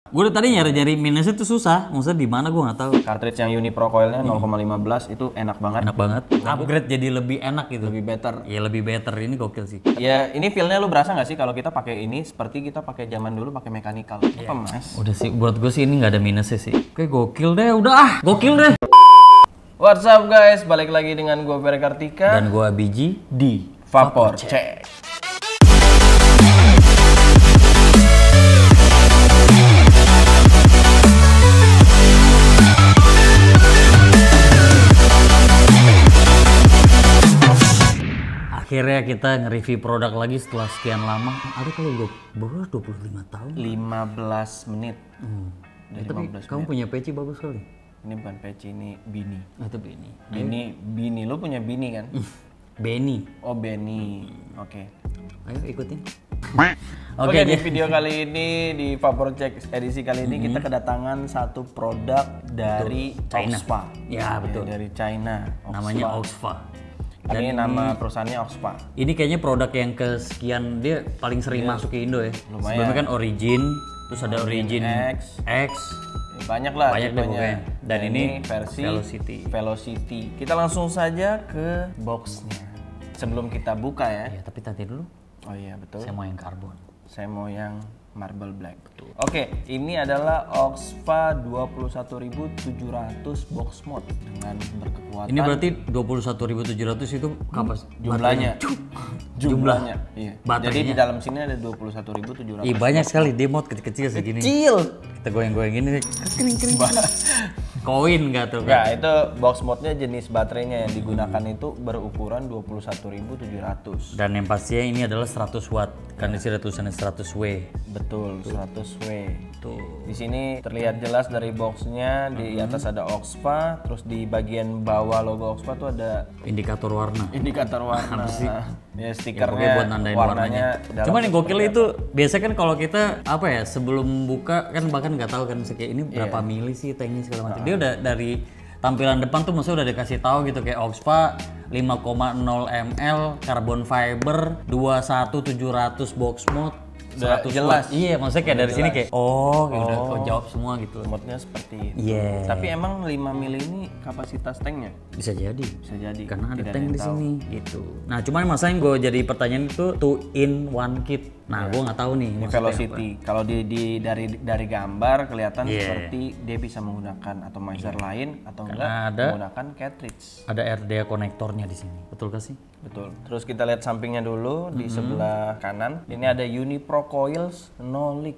Gue udah tadi nyari-nyari minusnya tuh susah. Maksudnya di mana gue nggak tahu. Cartridge yang Unipro coilnya 0,15 itu enak banget. Enak banget. Upgrade jadi lebih enak gitu. Lebih better. Ya lebih better, ini gokil sih. Ya ini feel-nya lu berasa nggak sih kalau kita pakai ini seperti kita pakai zaman dulu pakai mechanical. Apa mas? Udah sih, buat gue sih ini nggak ada minusnya sih. Oke, gokil deh, udah gokil deh. What's up guys, balik lagi dengan gue Ferry Kartika Dan gue Biji di Vapor Check. Akhirnya kita nge-review produk lagi setelah sekian lama. Ada kalau gue baru 25 tahun. 15 menit. Dari Tapi 15 kamu punya peci bagus sekali. Ini bukan peci, ini Bini. Itu Beni. Bini, lu punya Bini kan? Beni. Oh Beni, oke. Ayo ikutin. Oke, di video kali ini, di Vapor Check edisi kali ini kita kedatangan satu produk dari China. Oxfa. Ya betul. Dari China. Namanya Oxfa. Ini nama perusahaannya Oxfa. Ini kayaknya produk yang kesekian dia paling sering masuk ke Indo ya. Lumayan. Sebelumnya kan Origin, terus ada Origin X. Banyak lah Banyak deh pokoknya. Dan ini versi Velocity. Velocity. Kita langsung saja ke boxnya. Sebelum kita buka ya. Ya, tapi tadi dulu Oh iya betul. saya mau yang karbon. Saya mau yang marble black. Betul. Oke, ini adalah Oxfa 21.700 box mode dengan berkekuatan. Ini berarti 21.700 itu kapas jumlahnya. Jumlahnya. Iya. Baterainya. Jadi di dalam sini ada 21.700. Ih, banyak sekali demo kecil-kecil segini. Kecil. Kita goyang-goyang gini nih. Kering-kering. Koin nggak tuh? Ya, itu box mode-nya jenis baterainya yang digunakan itu berukuran 21.700. Dan yang pastinya ini adalah 100 watt. Kan di sini ada tulisannya 100 W. Betul, 100W. Tuh. Di sini terlihat jelas dari boxnya, di atas ada Oxfa, terus di bagian bawah logo Oxfa tuh ada Indikator warna. indikator warna. Ya, Pokoknya stikernya, buat nandain warnanya. dalam Cuman yang gokil itu biasanya kan kalau kita apa ya sebelum buka kan bahkan nggak tahu kan kayak ini berapa mili sih tanknya segala macam. Dia udah dari tampilan depan tuh maksudnya udah dikasih tahu gitu kayak Oxfa 5,0 ml carbon fiber 21700 box mode. Udah 100 jelas. watt. Iya, maksudnya kayak dari sini kayak udah jawab semua gitu. mode-nya seperti itu. Iya. Tapi emang 5 mili ini kapasitas tanknya? Bisa jadi. Bisa jadi. Karena ada Tidak tank yang di tahu. sini gitu. Nah, cuman masalah yang gue jadi pertanyaan itu 2 in 1 kit. Nah, gue nggak tahu nih Ini maksudnya Velocity. Kalau dari gambar kelihatan Iya. seperti dia bisa menggunakan atomizer lain atau enggak ada- menggunakan cartridge. apa. Ada RDA konektornya di sini. Betul gak sih? Betul. Terus kita lihat sampingnya dulu di sebelah kanan. Ini ada Unipro coils no leak.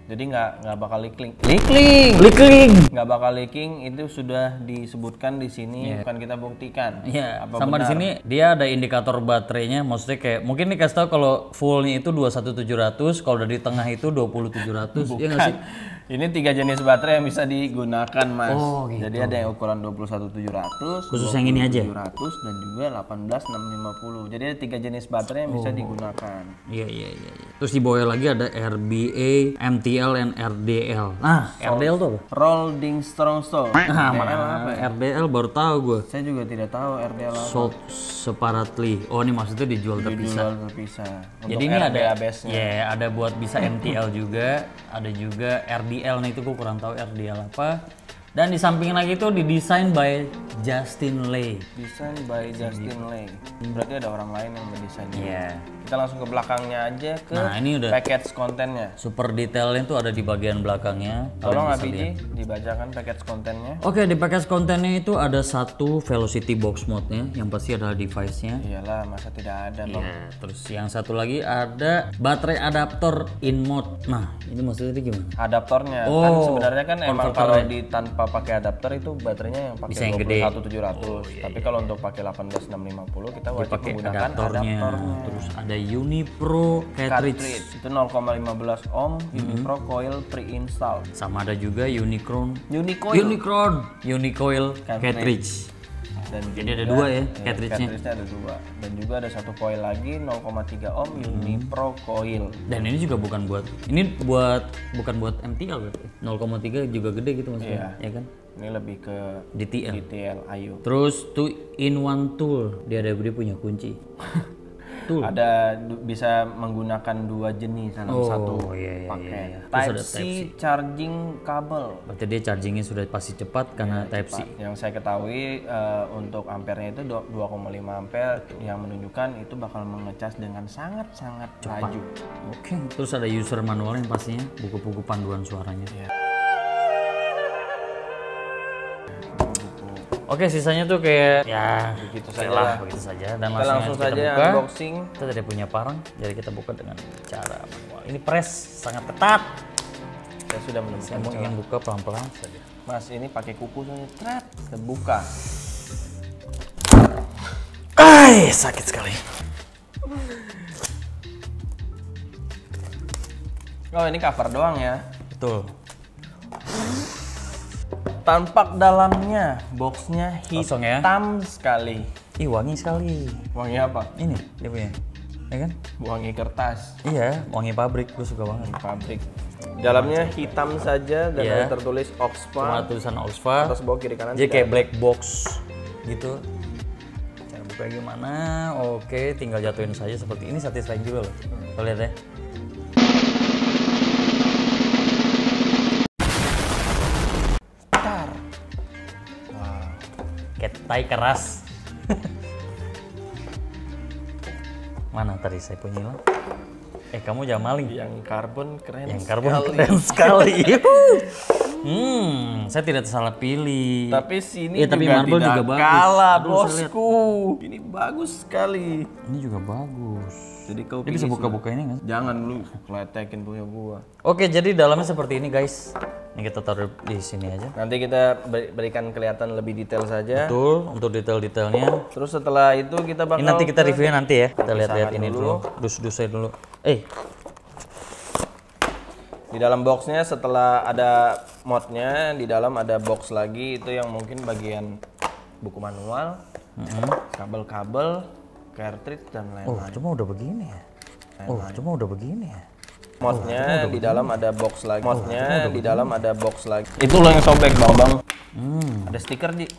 Jadi nggak bakal leaking. Leaking. Nggak bakal leaking itu sudah disebutkan di sini bukan kita buktikan. Iya, Apa sama di benar? sini dia ada indikator baterainya, maksudnya kayak mungkin nih kasih tahu kalau fullnya itu 21700, kalau udah di tengah itu 20700, ya nggak sih? Ini 3 jenis baterai yang bisa digunakan, Mas. Oh, gitu. Jadi ada yang ukuran 21700, Khusus yang ini aja? 27600 dan juga 18650. Jadi ada 3 jenis baterai yang bisa digunakan. Iya. Terus di bawah lagi ada RBA, MTL, dan RDL. Nah, RDL tuh apa? Rolling Strong Stone. Nah, mana RDL baru tahu gue. Saya juga tidak tahu RDL apa. Sold separately. Oh, ini maksudnya dijual terpisah. Dijual terpisah. Jadi Untuk ini RDA ada, base-nya. ya ada buat bisa MTL juga, ada juga RDL. Nah itu gue kurang tahu RDL apa. Dan di samping lagi itu didesain by Justin Lay. Desain by Justin Lay. Berarti ada orang lain yang mendesainnya. Iya. Kita langsung ke belakangnya aja ke Nah ini udah package kontennya. super detailnya tuh ada di bagian belakangnya. Tolong Abiji dibacakan package kontennya. Oke, di package kontennya itu ada satu Velocity box mode-nya, yang pasti adalah device-nya. Iyalah, masa tidak ada, Bang. Iya, terus yang satu lagi ada baterai adaptor in mode. Nah, ini maksudnya itu gimana? Adaptornya kan Oh, sebenarnya kan emang kalau di tanpa pakai adaptor itu baterainya yang Bisa pakai yang gede. 21700. Tapi kalau untuk pakai 18650 kita wajib Pakai menggunakan adaptornya. adaptornya. Terus ada Unipro cartridge. Cartridge itu 0,15 ohm Unipro coil pre-install. Sama ada juga Unicron. Unicoil Cartridge. cartridge. Dan Jadi ada dua ya cartridge-nya. cartridge-nya ada dua. Dan juga ada satu coil lagi 0,3 ohm Unipro coil. Dan ini juga bukan buat bukan buat MTL berarti. 0,3 juga gede gitu maksudnya, ya kan? Ini lebih ke DTL. DTL ayo. Terus 2 in 1 tool. Dia punya kunci. Ada bisa menggunakan 2 jenis dalam satu iya. paket. Terus Type C charging kabel. Berarti dia chargingnya sudah pasti cepat karena Type C. Yang saya ketahui untuk ampernya itu 2,5 ampere yang menunjukkan itu bakal mengecas dengan sangat-sangat laju. Oke. Terus ada user manualnya pastinya, buku-buku panduan suaranya. Oke, sisanya tuh kayak ya Begitu oke saja lah, lah. begitu saja. Dan Kita langsung kita saja buka. unboxing. Kita tidak punya parang, jadi kita buka dengan cara manual. Ini press sangat ketat. Saya sudah menemukan. Saya mau ingin buka pelan-pelan saja. Mas, ini pakai kuku saja. Tret, terbuka. Sakit sekali. Oh, ini cover doang ya. Betul. Tampak dalamnya, boxnya Kosong ya? hitam sekali. Ih, wangi sekali. Wangi apa? Ini dia punya. Ya kan? Wangi kertas. Iya, wangi pabrik. Gue suka banget. Pabrik. Dalamnya hitam saja dan Iya. ada tertulis Cuma Oxford. tulisan Oxford. Atas bawah kiri kanan. Jadi tidak kayak black box gitu. Cara buka gimana? Oke, tinggal jatuhin saja seperti ini, satisfying juga loh. Kau lihat ya. Tar. Wow. Ketai keras. Mana tadi saya punya hilang? Kamu jangan maling. Yang karbon keren. Yang karbon sekali. keren sekali. Saya tidak salah pilih. Tapi sini Iya, tapi juga marble tidak juga bagus. kalah, Aduh, saya lihat. bosku. Ini bagus sekali. Ini juga bagus. Jadi kau Dia bisa buka-buka ini nggak? Jangan lu kletekin punya gua. Oke, jadi dalamnya seperti ini guys. Ini kita taruh di sini aja. Nanti kita berikan kelihatan lebih detail saja. Betul, untuk detail-detailnya. Terus setelah itu kita bakal Ini nanti kita reviewnya nanti ya. Kita lihat-lihat Pisahkan ini dulu. dulu. Dus-dusnya dulu. Di dalam boxnya setelah ada modnya, di dalam ada box lagi itu yang mungkin bagian buku manual, kabel-kabel, cartridge dan Oh, lain-lain. cuma udah begini ya. Modnya di dalam ada box lagi. Modnya di dalam ada box lagi. Itu lo yang sobek, Bang. Ada stiker di.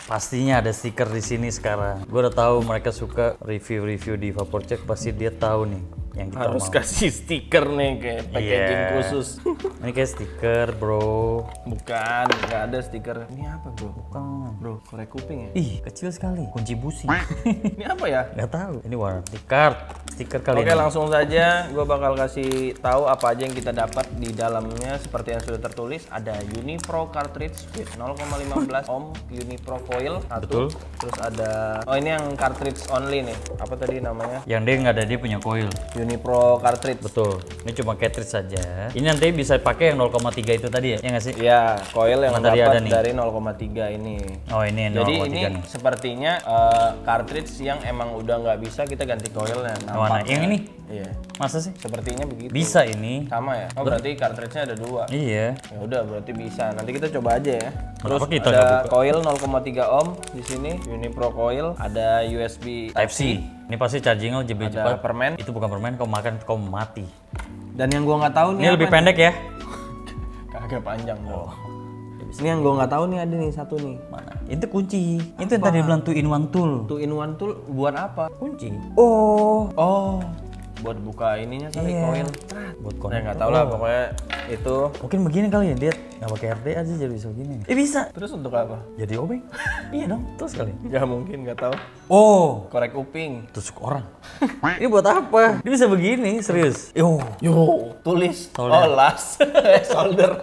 Pastinya ada stiker di sini sekarang. Gue udah tahu mereka suka review-review di Vaporcheck, pasti dia tahu nih yang kita Harus mau. kasih stiker nih kayak packaging Iya. khusus. Ini kayak stiker, bro. Bukan, nggak ada stiker. Ini apa, Bro? Bukan. Bro, korek kuping ya? Ih, kecil sekali. Kunci busi. Ini apa ya? Nggak tahu. Ini warranty card. Stiker kali Oke, ini. langsung saja gue bakal kasih tahu apa aja yang kita dapat di dalamnya. Seperti yang sudah tertulis, ada Unipro cartridge with 0,15 ohm Unipro coil satu. Betul. Terus ada, oh ini yang cartridge only nih. Apa tadi namanya? Yang dia nggak ada, dia punya coil. Unipro cartridge. Betul. Ini cuma cartridge saja. Ini nanti bisa pakai yang 0,3 itu tadi ya? Ya nggak sih? Ya, coil yang Mana tadi ada dapat nih? dari 0,3 ini. Oh, ini yang Jadi 0,3 ini nih. sepertinya cartridge yang emang udah nggak bisa kita ganti coilnya. Mana? nampaknya. Yang ini? Iya. Masa sih? Sepertinya begitu. Bisa ini. Sama ya? Oh berarti cartridge-nya ada 2. Iya. Ya udah berarti bisa. Nanti kita coba aja ya. Terus Kenapa kita nggak ada buka? coil 0,3 ohm di sini, Unipro coil, ada USB Type C. Ini pasti chargingnya lebih ada cepat. permen. Itu bukan permen, kau makan kau mati. Dan yang gua nggak tahu nih Ini lebih apa pendek ya? nih? Kagak panjang dong. Ini yang gua nggak tahu nih ada nih satu nih. Mana? Itu kunci. Itu yang tadi bilang 2-in-1 tool. Two in one tool buat apa? Kunci. Oh, buat buka ininya kali coil. Buat Saya connect. nggak tahu lah pokoknya itu. Mungkin begini kali ya, dia nggak pakai RDA aja jadi bisa begini. Bisa. Terus untuk apa? Jadi obeng. Iya dong, terus kali. Gak mungkin, nggak tahu. Oh, Korek kuping. tusuk orang. Ini buat apa? Dia bisa begini, serius. Yo, Tulis. Solder. Oh, las. Solder.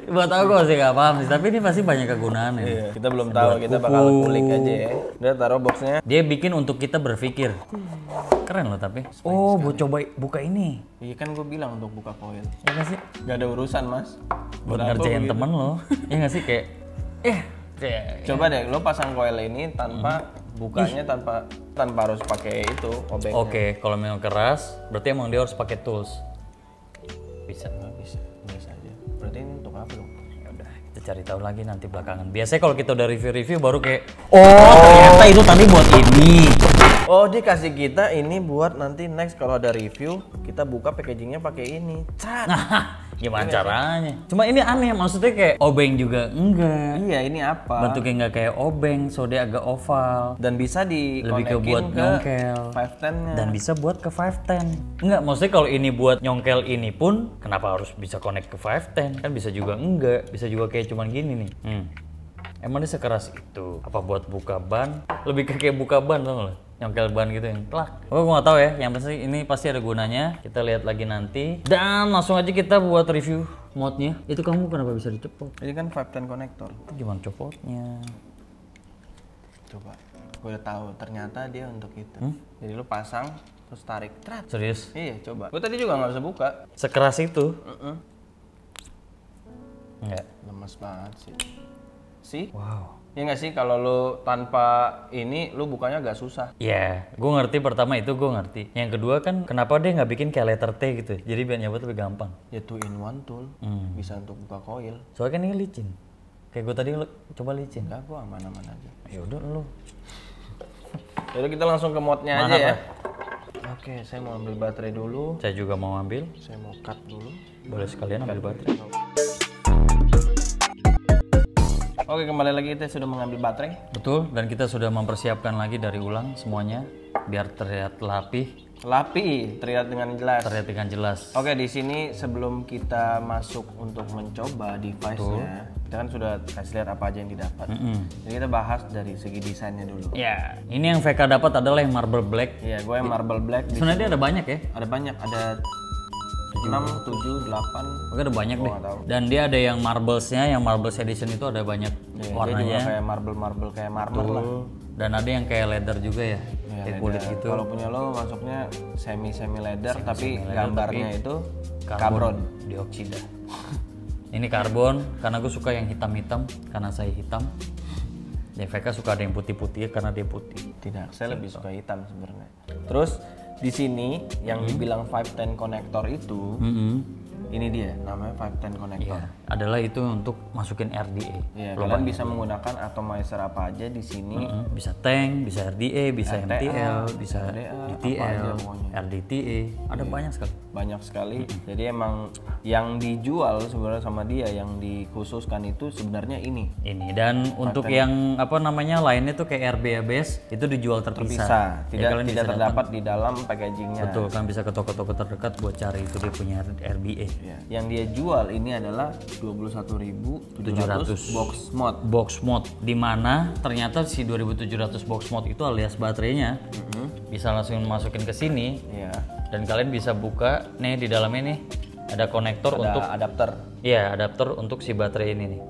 buat aku kok sih nggak paham sih, tapi ini pasti banyak kegunaan ya. Iya, kita belum tahu, kita bakal kulik aja ya. Udah taruh boxnya. Dia bikin untuk kita berpikir. Keren loh tapi. Oh, buat coba buka ini. Iya kan gue bilang untuk buka coil. Ya nggak sih? Gak ada urusan mas. Buat Berapa ngerjain begitu? temen lo. Iya nggak sih kayak. Kayak. Coba deh, lo pasang coil ini tanpa bukanya tanpa harus pakai itu obengnya. Oke, kalau memang keras, berarti emang dia harus pakai tools. Bisa. Nggak bisa, biasa aja. Berarti ini untuk apa dong? Ya udah, kita cari tahu lagi nanti belakangan. Biasanya kalau kita udah review-review baru kayak, oh ternyata itu tadi buat ini. Oh, dia kasih kita ini buat nanti next kalau ada review kita buka packagingnya pakai ini. Cat. Nah, Gimana caranya? Cuma ini aneh, maksudnya kayak obeng juga enggak. Iya, ini apa? Bentuknya nggak kayak obeng, so dia agak oval. Dan bisa Lebih ke buat di-konekin ke nyongkel. 510-nya. Dan bisa buat ke 510. Enggak, maksudnya kalau ini buat nyongkel ini pun, kenapa harus bisa connect ke 510? Kan bisa juga enggak, bisa juga kayak cuman gini nih. Emang dia sekeras itu? Apa buat buka ban? Lebih ke kayak buka ban, tau nggak? Nyongkel ban gitu yang klak. Oh, gue nggak tahu ya. Yang pasti ini pasti ada gunanya. Kita lihat lagi nanti. Dan langsung aja kita buat review modnya. Itu kamu kenapa bisa dicepot? Ini kan 510 konektor. Gimana copotnya? Coba. Gue udah tahu. Ternyata dia untuk itu. Jadi lu pasang terus tarik. Trat. Serius? Iya, coba. Gue tadi juga nggak bisa buka. Sekeras itu? Enggak. Lemes banget sih. Sih? Wow. Ya nggak sih, kalau lu tanpa ini lu bukanya agak susah. Iya, gue ngerti pertama itu gue ngerti. Yang kedua kan kenapa dia nggak bikin kayak letter T gitu, jadi biar nyabut lebih gampang. Ya 2-in-1 tool, bisa untuk buka coil. Soalnya kan ini licin. Kayak gue tadi coba licin. Enggak, gua aman-aman aja. Ya udah lu. Jadi kita langsung ke modnya aja Mana, ya. Pak? Oke, saya mau ambil baterai dulu. Saya juga mau ambil. Saya mau cut dulu. Boleh sekalian ambil baterai. Oke, kembali lagi kita sudah mengambil baterai. Betul, dan kita sudah mempersiapkan lagi dari ulang semuanya biar terlihat Rapi, terlihat dengan jelas. Oke, di sini sebelum kita masuk untuk mencoba device-nya, kita kan sudah kasih lihat apa aja yang didapat. Jadi kita bahas dari segi desainnya dulu. Ya, ini yang VK dapat adalah yang marble black. Iya, gue yang marble black. Sebenarnya dia ada banyak ya. Ada banyak, ada 6, 7, 8. Oke, ada banyak deh. nggak tahu. Dan dia ada yang marblesnya, yang marbles edition itu ada banyak Dia juga warnanya. kayak marble kayak marmer lah. Dan ada yang kayak leather juga ya, Ya, kayak kulit gitu. Kalau punya lo masuknya semi leather, tapi gambarnya itu Karbon dioksida. Ini karbon karena gue suka yang hitam-hitam karena saya hitam. Ya VK suka ada yang putih-putih karena dia putih. Tidak, saya lebih suka hitam sebenarnya. Terus di sini yang dibilang 510 konektor itu, ini dia namanya 510 konektor. Iya, adalah itu untuk masukin RDA. Ya, kalian bisa menggunakan atomizer apa aja di sini. Bisa tank, bisa RDA, bisa RTA, MTL, bisa RDA, apa DTL, aja pokoknya. RDTA, ada banyak sekali. Banyak sekali. Jadi emang yang dijual sebenarnya sama dia yang dikhususkan itu sebenarnya ini. Ini dan untuk yang apa namanya lainnya tuh kayak RBABS itu dijual terpisah. Tidak terdapat di dalam packagingnya. Betul, kan bisa ke toko-toko terdekat buat cari itu dia punya RBA. Ya. Yang dia jual ini adalah 21.700 box mod. Di mana ternyata si 2.700 box mod itu alias baterainya bisa langsung masukin ke sini. Iya. Dan kalian bisa buka nih di dalamnya nih ada konektor untuk adapter. Iya, adapter untuk si baterai ini nih.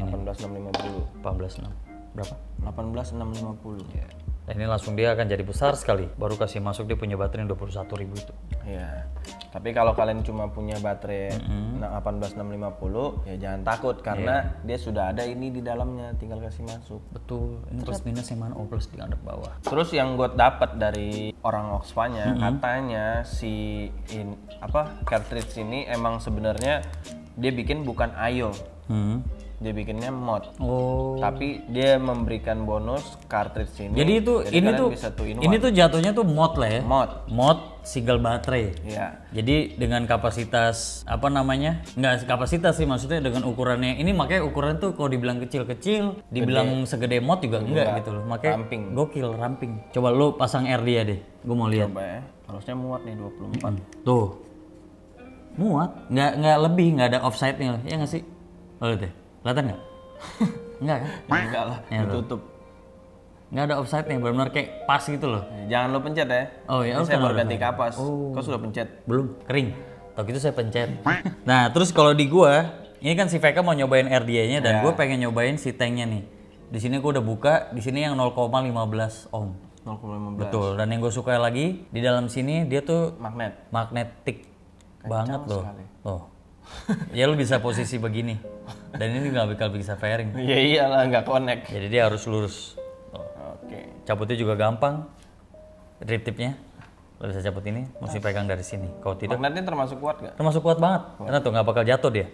Ini 18650. 186. Berapa? 18650. Ya. Dan ini langsung dia akan jadi besar sekali. Baru kasih masuk dia punya baterai 21.000 itu. Iya. Tapi kalau kalian cuma punya baterai 18650 ya jangan takut karena dia sudah ada ini di dalamnya, tinggal kasih masuk. Betul. Ini plus minus yang mana? Oh, plus di under bawah. Terus yang gue dapat dari orang Oxfa-nya katanya si cartridge ini emang sebenarnya dia bikin bukan IO. Dia bikinnya mod. Oh. Tapi dia memberikan bonus cartridge ini. Jadi itu ini tuh jatuhnya tuh mod lah ya. Mod single baterai. Iya. Jadi dengan kapasitas apa namanya? Enggak kapasitas sih, maksudnya dengan ukurannya. Ini makanya ukuran tuh kalau dibilang kecil-kecil, dibilang segede mod juga enggak gitu loh. Makanya gokil, ramping. Coba lu pasang RDA deh. Gue mau lihat. Coba ya. Harusnya muat nih 24. Tuh. Muat, nggak lebih, nggak ada offside-nya, ya nggak sih? Oh, lihat deh. Kelihatan nggak? Enggak kan? Enggak lah, Ya, ditutup. Nggak ada offside-nya, benar-benar kayak pas gitu loh. Jangan lo pencet ya. Oh iya, saya baru ganti kapas. Kau sudah pencet? Belum, kering. Tau gitu saya pencet. Nah, terus kalau di gua, ini kan si VK mau nyobain RDA-nya dan gua pengen nyobain si tanknya nih. Di sini gua udah buka, di sini yang 0,15 ohm. 0,15. Betul, dan yang gue suka lagi di dalam sini dia tuh magnetik banget loh. Oh. Ya lu bisa posisi begini. Dan ini nggak bakal bisa fairing. Ya iyalah, nggak connect. Jadi dia harus lurus. Oh. Oke. Cabutnya juga gampang. Drip tipnya lo bisa cabut ini, mesti pegang dari sini. Kalau tidak, magnetnya termasuk kuat nggak? termasuk kuat banget. Karena tuh nggak bakal jatuh dia.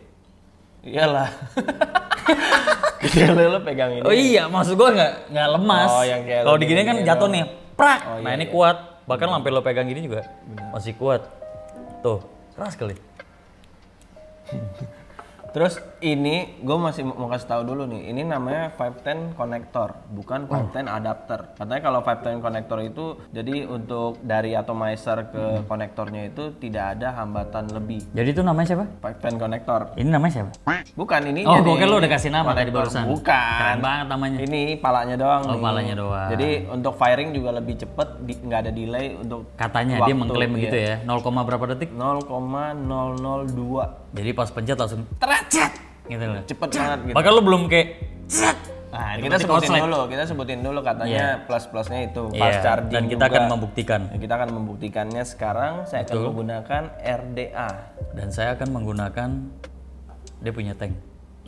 Iyalah. Jadi lo pegang ini. Oh iya, maksud gua nggak lemas. Oh, yang kayak kalau digini kan jatuh nih, prak. Oh, nah ini kuat. Bahkan sampai lo pegang gini juga masih kuat. Tuh, keras kali. Terus ini gue masih mau kasih tahu dulu nih, ini namanya 510 connector, bukan 510 adapter. Katanya kalau 510 connector itu jadi untuk dari atomizer ke konektornya itu tidak ada hambatan lebih. Jadi itu namanya siapa? 510 connector. Ini namanya siapa? Bukan ini. Oh, gue kira lu udah kasih nama tadi barusan. Bukan. Keren banget namanya. Ini palanya doang. Oh, nih. palanya doang. Jadi untuk firing juga lebih cepet, nggak ada delay untuk Katanya waktu, dia mengklaim begitu ya. 0, berapa detik? 0,002. Jadi pas pencet langsung teracet gitu loh. Cepet banget gitu. Bahkan lu belum kayak cet. Nah, kita sebutin dulu katanya plus-plusnya itu fast charging dan kita juga. akan membuktikan. Ya, kita akan membuktikannya sekarang. Saya akan menggunakan RDA Dan saya akan menggunakan dia punya tank.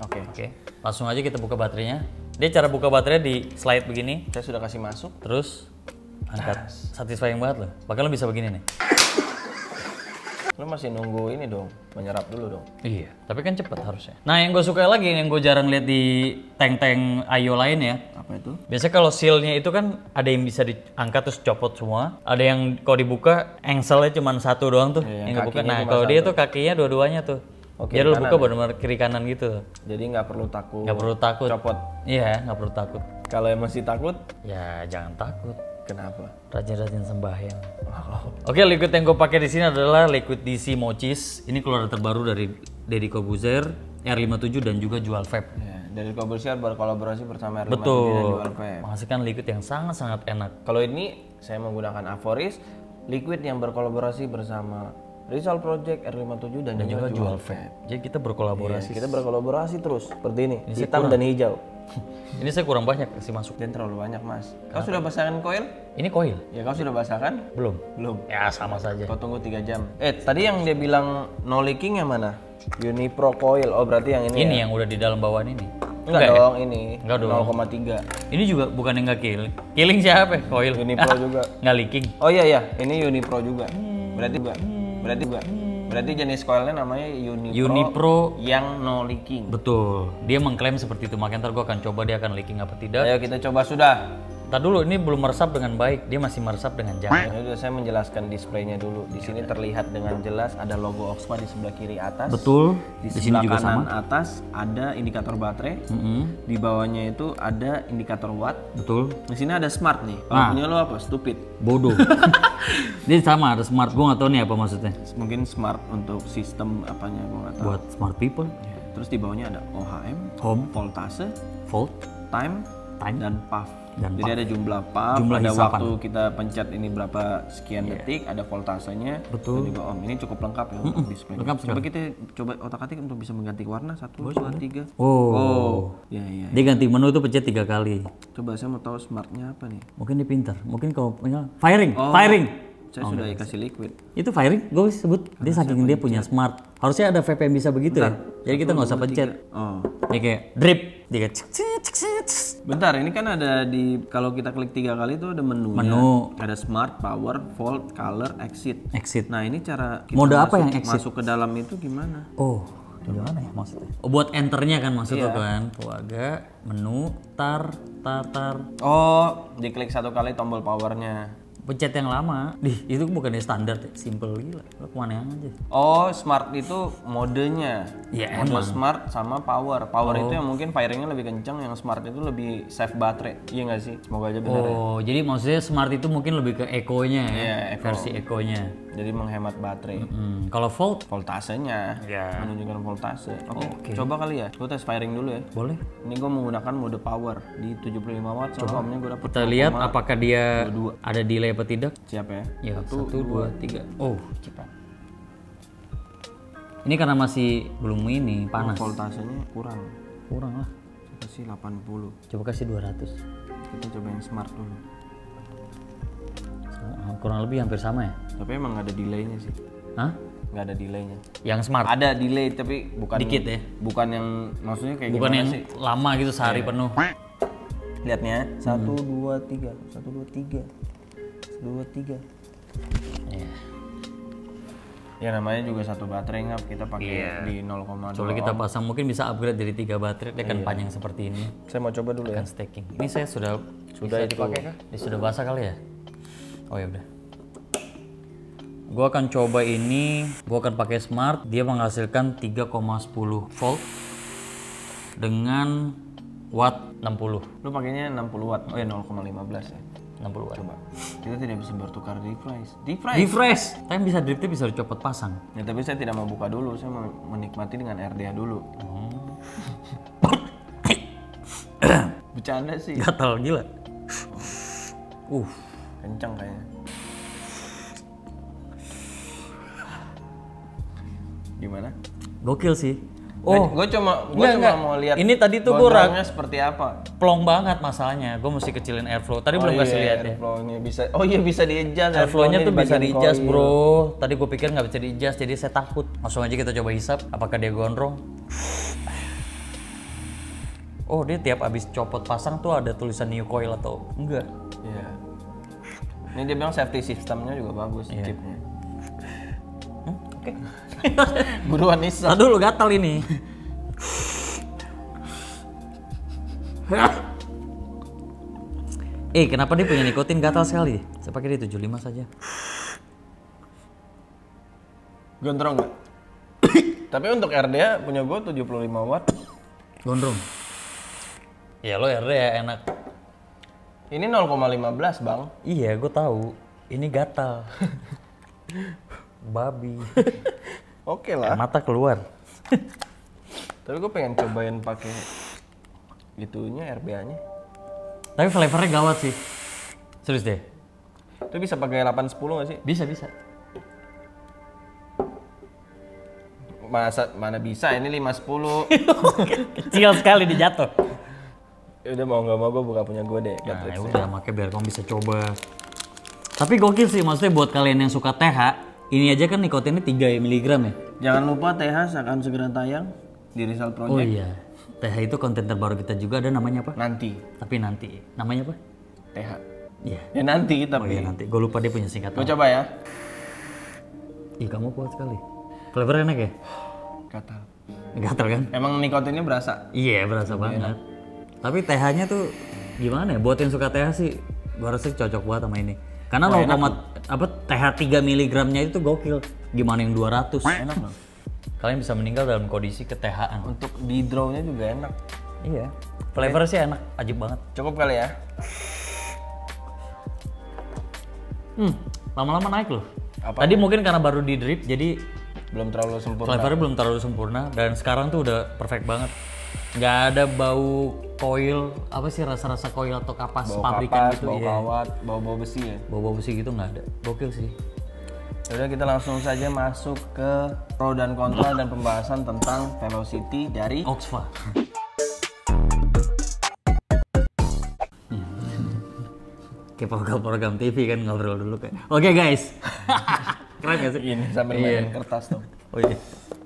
Oke. Langsung aja kita buka baterainya. Dia cara buka baterainya di slide begini. Saya sudah kasih masuk. Terus angkat. Satisfying banget loh. Bahkan lo bisa begini nih. Lo masih nunggu ini dong, menyerap dulu dong. Iya, tapi kan cepet harusnya. Nah yang gue suka lagi, yang gue jarang lihat di tank-tank Ayo lain ya. Apa itu? Biasanya kalau sealnya itu kan ada yang bisa diangkat terus copot semua. Ada yang kalau dibuka engselnya cuma satu doang tuh. Iya, yang dibuka. kakinya Nah cuma kalau dia satu. tuh kakinya dua-duanya tuh. Oke, Jadi lo kanan buka ya? benar-benar kiri kanan gitu. Jadi nggak perlu takut. Nggak perlu takut. Copot. Iya, nggak perlu takut. Kalau yang masih takut, Ya jangan takut. kenapa? Rajin-rajin sembahyang. Oke, liquid yang gue pakai di sini adalah liquid DC Mochis. Ini keluaran terbaru dari Deddy Corbuzier, R57 dan juga Jual Vape. Ya, dari Corbuzier berkolaborasi bersama R57 dan Betul. Jual Vape. Menghasilkan liquid yang sangat-sangat enak. Kalau ini saya menggunakan Avoris, liquid yang berkolaborasi bersama Rizal Project, R57 dan juga Jual Vape. Jadi kita berkolaborasi. Kita berkolaborasi terus seperti ini, Ini saya hitam dan hijau. Ini saya kurang banyak kasih masuk. Dan terlalu banyak mas. Kau sudah basahkan koil? Ini coil? Ya kau sudah basahkan? Belum. Belum. Ya sama saja. Kau tunggu 3 jam. Tadi yang dia bilang no leaking yang mana? Unipro coil. Oh berarti yang ini. Ini ya? yang udah di dalam bawaan ini. Enggak ya? dong, ini. Enggak dong. 0,3. Ini juga bukan yang nggak killing. Killing siapa? Coil. Unipro juga. Nggak leaking. Oh iya, ini Unipro juga. Berarti jenis coilnya namanya Unipro yang no leaking. Betul. Dia mengklaim seperti itu. Makanya ntar gue akan coba dia akan leaking apa tidak. Ayo kita coba sudah. Ntar dulu, ini belum meresap dengan baik. Dia masih meresap dengan jahat. Ini udah saya menjelaskan displaynya dulu. Di sini terlihat dengan jelas ada logo Oxpa di sebelah kiri atas. Betul. Di Di sini sebelah juga kanan sama. atas ada indikator baterai. Di bawahnya itu ada indikator watt. Betul. Di sini ada smart nih. Kalau punya lo apa? Stupid. Bodoh. Dia sama ada smart. Gue nggak tahu nih apa maksudnya. Mungkin smart untuk sistem apanya gue nggak tahu. Buat smart people. Ya, terus di bawahnya ada OHM, Home. voltase, Volt. time, dan puff. Dan Jadi ada jumlah puff, Jumlah ada hisapan. waktu kita pencet ini berapa sekian detik, ada voltasenya, Betul. dan juga ohm. Ini cukup lengkap ya untuk display. lengkap Coba kita otak-atik untuk bisa mengganti warna 1, 2, 3. Oh. Ya. Dia ganti menu tuh pencet 3 kali. Coba saya mau tahu smartnya apa nih. Mungkin dia pintar. Mungkin kalau punya firing. Oh. Firing. Saya sudah kasih liquid. Itu firing gue sebut. Dia saking dia punya smart. Harusnya ada vape yang bisa begitu ya. Jadi kita nggak usah pencet. Oh. Dia kayak drip. Dia kayak cek, cek, cek, cek. Bentar, ini kan ada di kalau kita klik 3 kali itu ada menunya. Menu. Ada smart, power, volt, color, exit. Exit. Nah, ini cara kita Mode apa yang exit? masuk ke dalam itu gimana? Oh, gimana ya maksudnya? Oh, buat enternya kan maksudnya kan. Tuaga, menu, tar. Oh, diklik 1 kali tombol powernya. Pencet yang lama. Itu bukannya standar ya? Simple gila. Lo kemana aja? Oh, smart itu modenya. Ya, Mode smart sama power. Power itu yang mungkin firingnya lebih kencang, yang smart itu lebih save baterai. Iya nggak sih? Semoga aja benar ya. Oh, jadi maksudnya smart itu mungkin lebih ke eco-nya ya? Iya, eco. Versi eco-nya. Jadi menghemat baterai. Kalau volt? Voltasenya. Ya. Menunjukkan voltase. Oke. Coba kali ya. Gue tes firing dulu ya. Boleh. Ini gue menggunakan mode power di 75 watt sama ohmnya gue dapet Kita lihat apakah dia ada delay apa tidak. siapa ya? Ya, 1, 2, 3. Oh, cepat. Ini karena masih belum ini, panas. Voltasenya kurang. Kurang lah. Coba sih 80. Coba kasih 200. Kita coba yang smart dulu. Kurang lebih hampir sama ya? Tapi emang nggak ada delaynya sih. Hah? Nggak ada delaynya. Yang smart? Ada delay tapi bukan Dikit ya? Bukan yang maksudnya kayak Bukan gimana yang sih? lama gitu sehari penuh. Lihatnya 1 2 3 1 2 3 1 2 3. Iya. Ya namanya juga satu baterai ngap kita pakai di 0,2. Coba kita pasang mungkin bisa upgrade dari 3 baterai dia kan panjang seperti ini. Saya mau coba dulu ya. Kan stacking. Ini saya sudah bisa itu. dipakai kah? Dia sudah basah kali ya? Oh ya udah. Gua akan coba ini, gua akan pakai smart, dia menghasilkan 3,10 volt dengan watt 60. Lu pakainya 60 watt. Oh ya 0,15 ya. 60 watt. Coba. Kita tidak bisa bertukar device. Refresh. Tapi bisa driftnya bisa dicopot pasang. Ya tapi saya tidak mau buka dulu, saya mau menikmati dengan RDA dulu. Bercanda sih. Gatal gila. Kencang kayaknya. Gimana? Gokil sih. Gue cuma mau lihat. Ini tadi tuh gue gondrongnya seperti apa. plong banget masalahnya. Gue mesti kecilin airflow. Tadi belum kasih lihat ya. Airflow-nya bisa. Oh iya bisa di-adjust. Airflow-nya tuh bisa di-adjust, coil. bro. Tadi gue pikir nggak bisa di-adjust, jadi saya takut. Langsung aja kita coba hisap apakah dia gondrong. Oh, dia tiap abis copot pasang tuh ada tulisan new coil atau enggak? Iya. Ini dia bilang safety systemnya juga bagus, chipnya. Oke. Buruan isap. Tadi dulu gatal ini. Kenapa dia punya nikotin gatal sekali? Saya pakai di 75 saja. Gondrong nggak? Tapi untuk RDA punya gue 75 watt. Gondrong. Ya lo RDA enak. Ini 0,15 bang. Iya, gue tahu. Ini gatal. Babi. Oke lah. Mata keluar. Tapi gue pengen cobain pakai itunya RBA-nya. Tapi flavornya gawat sih. Serius deh. Itu bisa pakai 810 nggak sih? Bisa. Mana bisa? Ini 510. Kecil sekali dijatuh. Udah mau nggak mau gue buka punya gue deh. Nah, ya udah makanya biar kamu bisa coba. Tapi gokil sih, maksudnya buat kalian yang suka TH, ini aja kan nikotinnya 3 mg ya. Jangan lupa TH akan segera tayang di Rizal Project. Oh iya. TH itu konten terbaru kita juga, ada namanya apa? Nanti. Tapi nanti. Namanya apa? TH. Iya. Ya nanti Oh tapi. iya nanti. Gue lupa dia punya singkatan. Gue coba ya. Ih, kamu kuat sekali. Flavor enak ya? Gatal. Gatal kan? Emang nikotinnya berasa? Iya, berasa banget. Tapi TH-nya tuh gimana ya? Buat yang suka TH sih, gua rasa cocok banget sama ini. Karena TH 3 mg-nya itu gokil. Gimana yang 200? Enak loh. Kalian bisa meninggal dalam kondisi ke-TH-an. Untuk di draw-nya juga enak. Iya. Flavor sih enak, ajib banget. Cukup kali ya? Lama-lama naik loh. Apa? Tadi mungkin karena baru di drip jadi Belum terlalu sempurna. flavornya belum terlalu sempurna dan sekarang tuh udah perfect banget. Nggak ada bau coil, apa sih rasa-rasa coil atau kapas Bau pabrikan kapas, gitu. bau Iya. kawat, bau-bau besi ya. Bau-bau besi gitu nggak ada. Gokil sih. Udah kita langsung saja masuk ke pro dan kontra dan pembahasan tentang Velocity dari Oxfa. Kayak program TV kan ngobrol dulu kayak. Oke guys. Keren gak sih? ini sambil mainin kertas tuh. Oh iya.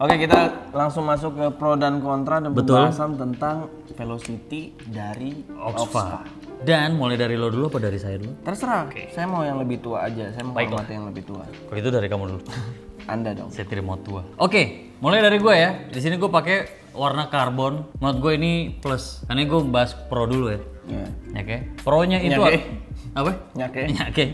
Oke, kita langsung masuk ke pro dan kontra dan pembahasan tentang Velocity dari Oxfa. Dan mulai dari lo dulu apa dari saya dulu? Terserah. Saya mau yang lebih tua aja. Saya mau hormati yang lebih tua. Kalau itu dari kamu dulu. Anda dong. Saya tidak mau tua. Oke, mulai dari gue ya. Di sini gue pakai warna karbon. Menurut gue ini plus. Karena gue bahas pro dulu ya. Iya. Oke. Pro-nya itu Nyake. apa? Nyake. Nyake.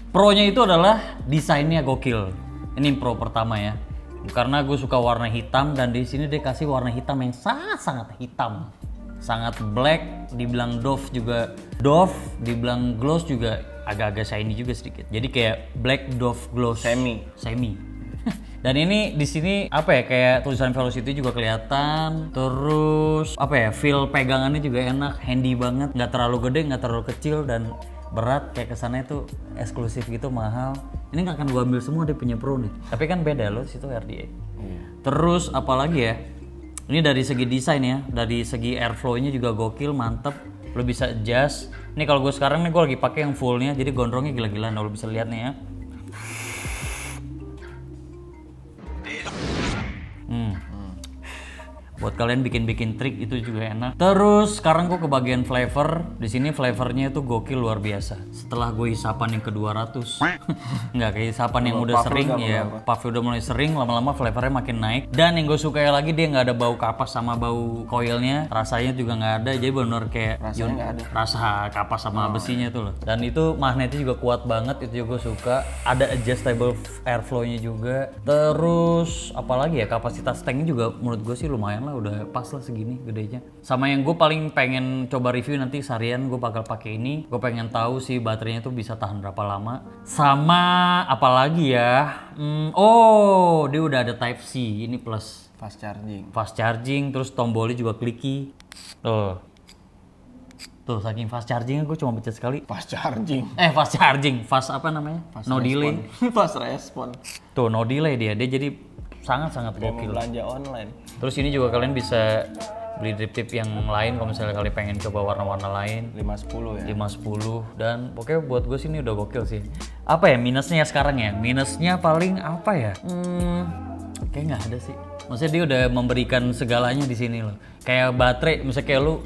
Pro-nya itu adalah desainnya gokil. Ini pro pertama ya. Karena gue suka warna hitam dan di sini dia kasih warna hitam yang sangat hitam. Sangat black, dibilang doff juga doff, dibilang gloss juga agak-agak shiny juga sedikit. Jadi kayak black doff gloss semi. Dan ini di sini apa ya, kayak tulisan Velocity juga kelihatan. Terus apa ya, feel pegangannya juga enak, handy banget, nggak terlalu gede, nggak terlalu kecil dan berat kayak kesannya itu eksklusif gitu, mahal. Ini nggak akan gua ambil semua, dia punya pro nih. Tapi kan beda loh, situ RDA. Terus apalagi ya? Ini dari segi desain ya, dari segi airflow-nya juga gokil, mantep. Lo bisa adjust. Ini kalau gue sekarang nih gue lagi pakai yang fullnya, jadi gondrongnya gila-gilaan. Lo bisa lihat nih ya. Buat kalian bikin trik itu juga enak. Terus sekarang gue ke bagian flavor. Di sini flavornya itu gokil luar biasa. Setelah gue hisapan yang ke 200, nggak kayak hisapan yang udah sering ya. Puffy udah mulai sering, lama-lama flavornya makin naik. Dan yang gue suka lagi dia nggak ada bau kapas sama bau coilnya. Rasanya juga nggak ada. Jadi benar kayak rasa kapas sama besinya tuh loh. Dan itu magnetnya juga kuat banget. Itu juga gue suka. Ada adjustable airflow-nya juga. Terus apalagi ya, kapasitas tanknya juga menurut gue sih lumayan lah. Udah pas lah segini gedenya. Sama yang gue paling pengen coba review nanti seharian gue bakal pakai ini. Gue pengen tahu sih baterainya tuh bisa tahan berapa lama. Sama apalagi ya, oh dia udah ada Type C, ini plus fast charging, terus tombolnya juga clicky. Tuh saking fast chargingnya gue cuma pencet sekali. Fast charging, fast apa namanya? No delay. Fast respon. Tuh no delay dia jadi sangat gokil. Belanja online. Terus ini juga kalian bisa beli drip tip yang lain kalau misalnya kalian pengen coba warna-warna lain. 510 ya. 510 dan pokoknya buat gue sih ini udah gokil sih. Apa ya minusnya sekarang ya? Minusnya paling apa ya? Kayak nggak ada sih. Maksudnya dia udah memberikan segalanya di sini loh. Kayak baterai, misalnya kayak lu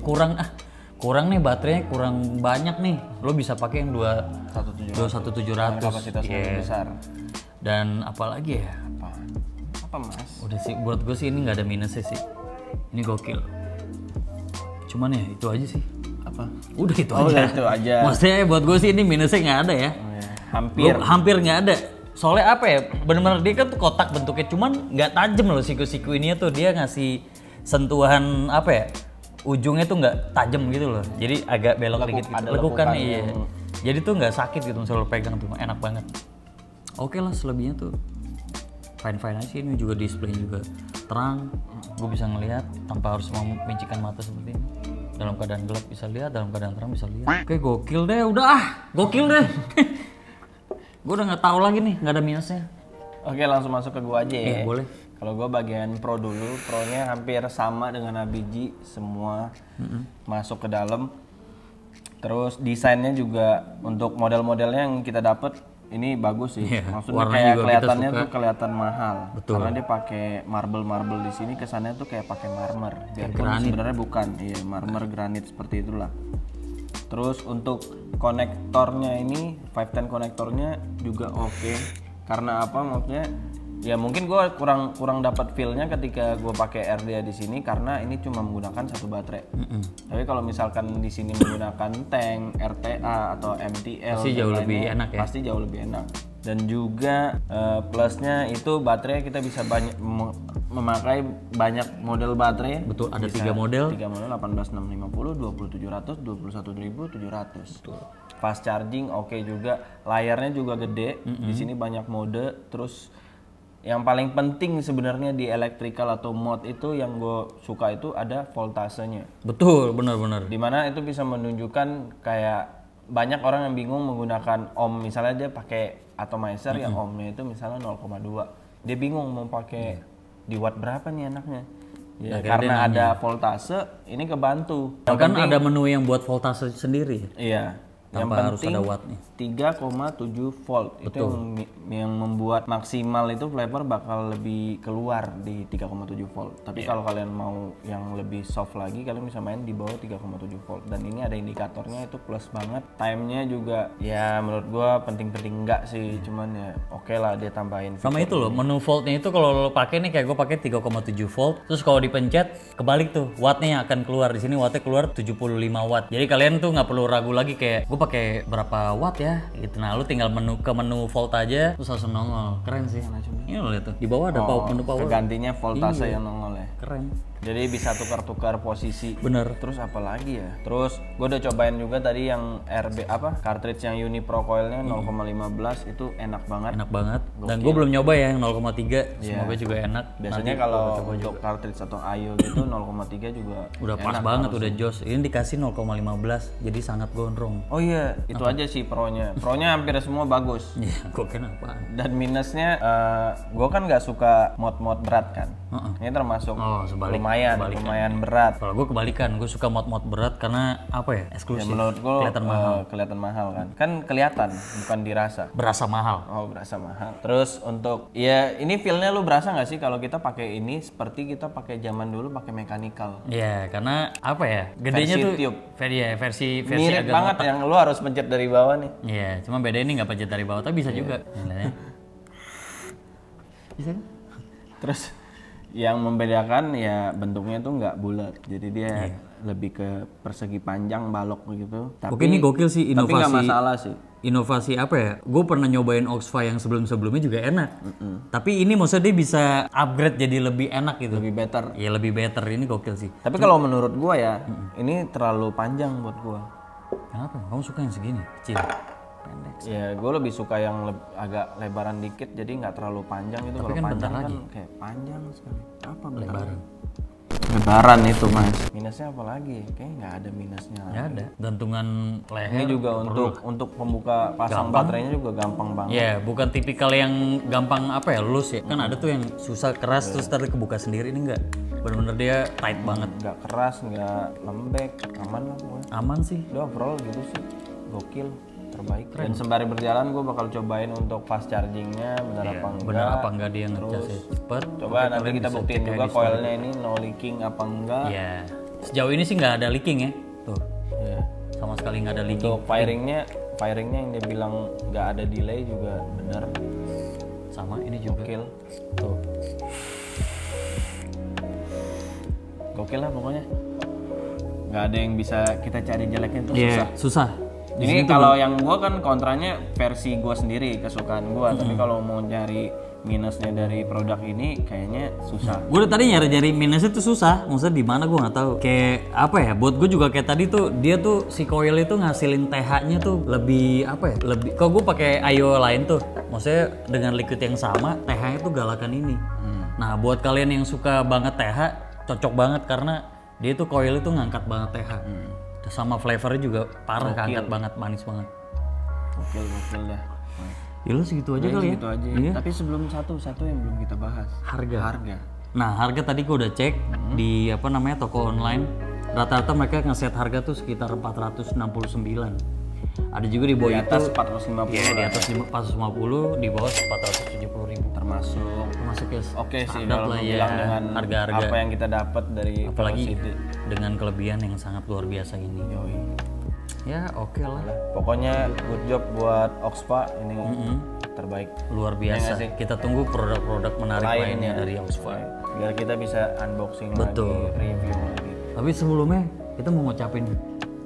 kurang nih baterainya, kurang banyak nih. Lo bisa pakai yang 21700. Kapasitasnya lebih besar. Dan apalagi ya? Apa mas? Udah sih, buat gue sih ini nggak ada minusnya sih. Ini gokil. Cuman ya itu aja sih. Apa? Udah itu aja. Udah itu aja. Maksudnya buat gue sih ini minusnya nggak ada ya. Hampir nggak ada. Soalnya apa ya? Bener-bener dia kan tuh kotak bentuknya, cuman nggak tajam loh siku-siku ini tuh. Dia ngasih sentuhan apa ya? Ujungnya tuh nggak tajam gitu loh. Jadi agak belok dikit gitu. Lekukan iya. Jadi tuh nggak sakit gitu misalnya lo pegang tuh, enak banget. Oke lah, selebihnya tuh fine aja sih. Ini juga display juga terang, gue bisa ngelihat tanpa harus membincangkan mata seperti ini. Dalam keadaan gelap bisa lihat, dalam keadaan terang bisa lihat. Oke, gokil deh, gokil deh. Gue udah nggak tahu lagi nih, nggak ada minusnya. Oke, langsung masuk ke gue aja ya. Boleh. Kalau gue bagian pro dulu, pro-nya hampir sama dengan ABG, semua masuk ke dalam. Terus desainnya juga untuk model-modelnya yang kita dapat ini bagus sih. Maksudnya kayak kelihatannya tuh kelihatan mahal. Betul. Karena dia pakai marble di sini, kesannya tuh kayak pakai marmer. Biarpun sebenarnya bukan, iya marmer granit seperti itulah. Terus untuk konektornya ini 510 konektornya juga oke. Karena apa? Maksudnya ya mungkin gue kurang dapat feel-nya ketika gue pakai RDA di sini karena ini cuma menggunakan satu baterai. Tapi kalau misalkan di sini menggunakan tank, RTA atau MTL pasti jauh lebih enak ya. Pasti jauh lebih enak. Dan juga plusnya itu baterai kita bisa memakai banyak model baterai. Betul, ada 3 model. 3 model 18650, 27700, 21700. Fast charging oke juga. Layarnya juga gede. Di sini banyak mode. Terus yang paling penting sebenarnya di electrical atau mod itu yang gue suka itu ada voltasenya. Betul, benar-benar. Dimana itu bisa menunjukkan kayak banyak orang yang bingung menggunakan ohm, misalnya dia pakai atomizer yang ohmnya itu misalnya 0,2. Dia bingung mau pakai di watt berapa nih anaknya. Ya, karena ada voltase ini kebantu. Bahkan ada menu yang buat voltase sendiri. Iya. Yang harus penting ada wattnya. 3,7 volt. Betul. Itu yang membuat maksimal itu flavor bakal lebih keluar di 3,7 volt. Tapi kalau kalian mau yang lebih soft lagi, kalian bisa main di bawah 3,7 volt. Dan ini ada indikatornya itu plus banget. Time-nya juga ya menurut gua penting-penting enggak sih, cuman ya oke lah dia tambahin. Sama itu loh, menu voltnya itu kalau lo pakai nih kayak gue pakai 3,7 volt. Terus kalau dipencet kebalik tuh wattnya akan keluar. Di sini wattnya keluar 75 watt. Jadi kalian tuh nggak perlu ragu lagi kayak gue pakai berapa watt ya gitu. Nah lu tinggal menu volt aja terus langsung nongol. Keren sih. Ini lo lihat tuh di bawah ada menu power. Gantinya voltase yang nongol ya. Keren. Jadi bisa tukar-tukar posisi. Bener. Terus apa lagi ya? Terus gue udah cobain juga tadi yang cartridge yang Unipro coilnya 0,15 itu enak banget. Enak banget. Dan gue belum nyoba ya yang 0,3. Semoga juga enak. Biasanya kalau untuk cartridge atau IO gitu 0,3 juga udah pas banget, udah jos. Ini dikasih 0,15 jadi sangat gondrong. Oh iya, itu aja sih pro-nya. Pro-nya hampir semua bagus. Iya, gue kenapa? Dan minusnya gue kan nggak suka mod-mod berat kan. Ini termasuk lumayan berat. Kalau gue kebalikan, gue suka mod-mod berat karena apa ya? Eksklusif. Menurut gue kelihatan mahal. kan kelihatan bukan dirasa. Berasa mahal. Oh, berasa mahal. Terus untuk ya ini feel-nya lu berasa nggak sih kalau kita pakai ini seperti kita pakai zaman dulu pakai mechanical. Iya, karena apa ya? Gedenya Versi tuh tube. versi Mirip agak banget yang lu harus pencet dari bawah nih. Iya, cuma beda ini nggak pencet dari bawah, tapi bisa juga. Bisa kan? Terus yang membedakan ya bentuknya tuh nggak bulat, jadi dia lebih ke persegi panjang balok begitu. Oke, ini gokil sih inovasi. Tapi nggak masalah sih. Inovasi apa ya? Gue pernah nyobain Oxfa yang sebelumnya juga enak. Tapi ini maksudnya dia bisa upgrade jadi lebih enak gitu. Lebih better. Iya, lebih better. Ini gokil sih. Tapi kalau menurut gua ya, ini terlalu panjang buat gua. Kenapa? Kamu suka yang segini? Kecil. Pendek. Ya, gue lebih suka yang agak lebaran dikit, jadi nggak terlalu panjang itu. Kalau kan panjang bentar kan lagi. kayak panjang sekali. Apa Lebaran. Lebaran itu mas. Minusnya apa lagi? Kayaknya nggak ada minusnya. Ya ada. Gantungan leher. Ini juga untuk pembuka pasang baterainya juga gampang banget. Ya, bukan tipikal yang gampang apa ya, lus ya. Kan ada tuh yang susah keras terus tadi kebuka sendiri, ini enggak. Bener-bener dia tight banget. Nggak keras, nggak lembek, aman lah pokoknya. Aman sih. Udah overall gitu sih, gokil, terbaik. Dan sembari berjalan gue bakal cobain untuk fast chargingnya benar apa enggak. Benar apa enggak dia ngecasnya cepet. Coba nanti kita buktiin juga coilnya ini no leaking apa enggak. Iya. Sejauh ini sih nggak ada leaking ya. Tuh. Iya. Sama sekali nggak ada leaking. Untuk firingnya yang dia bilang nggak ada delay juga benar. Sama ini juga. Gokil. Tuh. Gokil lah pokoknya. Nggak ada yang bisa kita cari jeleknya tuh susah. Ini kalau yang gua kan kontranya versi gua sendiri, kesukaan gua. Tapi kalau mau cari minusnya dari produk ini kayaknya susah. Gue udah tadi nyari minusnya tuh susah. Maksudnya di mana gue nggak tahu. Kayak apa ya? Buat gue juga kayak tadi tuh dia tuh si coil itu ngasilin TH-nya tuh lebih apa ya? Lebih. Kalau gue pakai IO lain tuh, maksudnya dengan liquid yang sama, TH-nya tuh galakan ini. Nah, buat kalian yang suka banget TH, cocok banget karena dia tuh coil itu ngangkat banget TH. Sama flavornya juga parah, ngangkat banget, manis banget. Gokil dah. Ya lu segitu aja kali ya? Segitu aja. Iya. Tapi sebelum satu yang belum kita bahas. Harga. Nah, harga tadi gue udah cek di apa namanya toko online. Rata-rata mereka ngeset harga tuh sekitar 469. Ada juga di bawah di atas itu 450. Ya, di atas 450, di bawah 470.000. Termasuk ya. Oke sih standar kalau lah bilang dengan harga-harga. apa yang kita dapat dari Apalagi Velocity. dengan kelebihan yang sangat luar biasa ini. Yoi. Ya, oke lah. Pokoknya good job buat Oxfa ini terbaik. Luar biasa. sih? Kita tunggu produk-produk menarik lainnya dari Oxfa. Biar kita bisa unboxing Betul. lagi, review lagi. Tapi sebelumnya kita mau ngucapin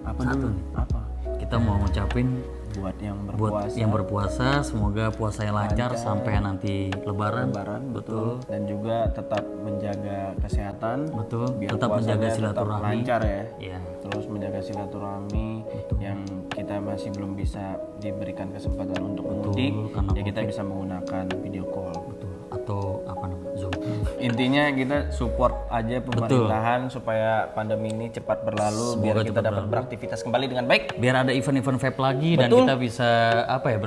Apa satu dulu? nih. Apa? Kita mau ngucapin Buat yang buat berpuasa. yang berpuasa, semoga puasanya lancar sampai nanti Lebaran. Betul. Dan juga tetap menjaga kesehatan. Betul. Biar Tetap menjaga puasanya tetap silaturahmi. lancar ya. Iya. Terus menjaga silaturahmi yang kita masih belum bisa diberikan kesempatan untuk mudik, karena ya kita bisa menggunakan video call. Betul. Atau apa namanya? Zoom. Intinya kita support aja pemerintahan supaya pandemi ini cepat berlalu, biar kita dapat beraktivitas kembali dengan baik. Biar ada event-event vape lagi dan kita bisa apa ya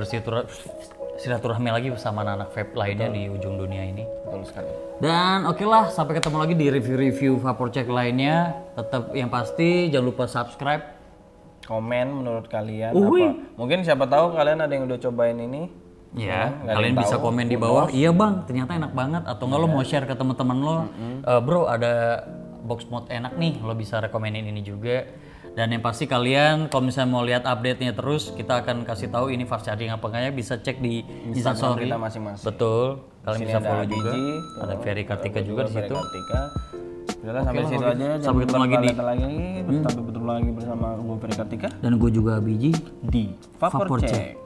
silaturahmi lagi bersama anak-anak vape lainnya di ujung dunia ini. Betul sekali. Dan oke lah, sampai ketemu lagi di review-review Vaporcheck lainnya. Tetap yang pasti jangan lupa subscribe, Komen menurut kalian apa? Mungkin siapa tahu kalian ada yang udah cobain ini. Ya, kalian bisa komen di bawah. Iya bang, ternyata enak banget. Atau nggak lo mau share ke teman-teman lo, bro ada box mod enak nih, lo bisa rekomenin ini juga. Dan yang pasti kalian kalau misalnya mau lihat update-nya terus, kita akan kasih tahu ini fast charging apa enggaknya, bisa cek di Instastory kita masing-masing. Betul. Kalian bisa follow juga. Biji, Ada Ferry Kartika juga di situ. Udahlah sampai situ aja. Sampai ketemu lagi di sampai ketemu lagi bersama gue Ferry Kartika dan gue juga Biji di Vaporcheck.